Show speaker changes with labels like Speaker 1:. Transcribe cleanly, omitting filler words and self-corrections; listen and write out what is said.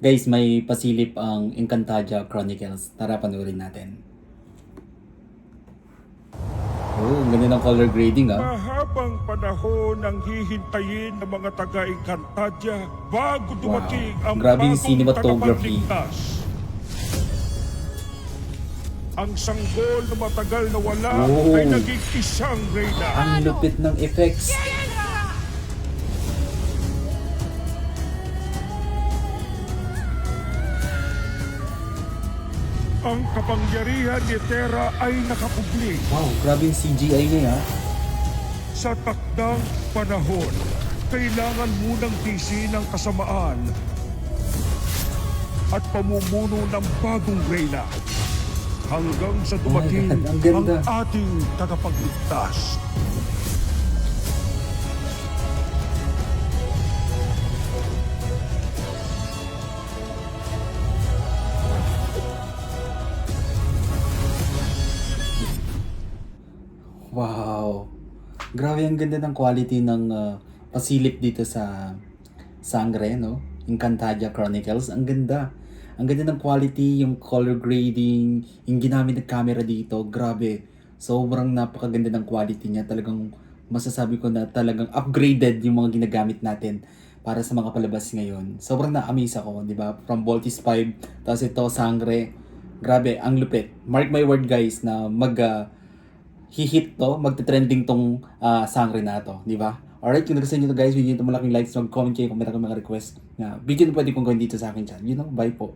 Speaker 1: Guys, may pasilip ang Encantadia Chronicles. Tara, panoorin natin. Oh, ang ganda ng color grading
Speaker 2: Mahabang panahon ang hihintayin ng mga taga-Encantadia bago dumating ang
Speaker 1: Grabe yung
Speaker 2: bagong
Speaker 1: cinematography.
Speaker 2: tagapagligtas. Ang sanggol na matagal na wala
Speaker 1: Oh.
Speaker 2: ay naging isang reyna.
Speaker 1: Ang lupit ng effects.
Speaker 2: Ang kapangyarihan ni Terra ay nakakubli
Speaker 1: Wow, grabe yung CGI niya
Speaker 2: sa takdang panahon. Kailangan munang tisin ang kasamaan at pamumuno ng bagong reyna hanggang sa dumating
Speaker 1: God, ang
Speaker 2: ang
Speaker 1: ganda.
Speaker 2: ating tagapagligtas.
Speaker 1: Wow. Grabe ang ganda ng quality ng pasilip dito sa Sangre, no? Encantadia Chronicles. Ang ganda. Ang ganda ng quality, yung color grading, yung ginamit ng camera dito. Grabe. Sobrang napakaganda ng quality niya. Talagang masasabi ko na talagang upgraded yung mga ginagamit natin para sa mga palabas ngayon. Sobrang na-amaze ako, di ba? From Voltis 5, tapos ito, Sangre. Grabe, ang lupit. Mark my word guys na hihit to, magte-trending tong Sangre na to, di ba? Alright, kung nagustuhan nyo to guys, video nyo malaking likes, mag-comment kayo kung meron kang mga request na video na pwede kong gawin dito sa akin channel. Bye po.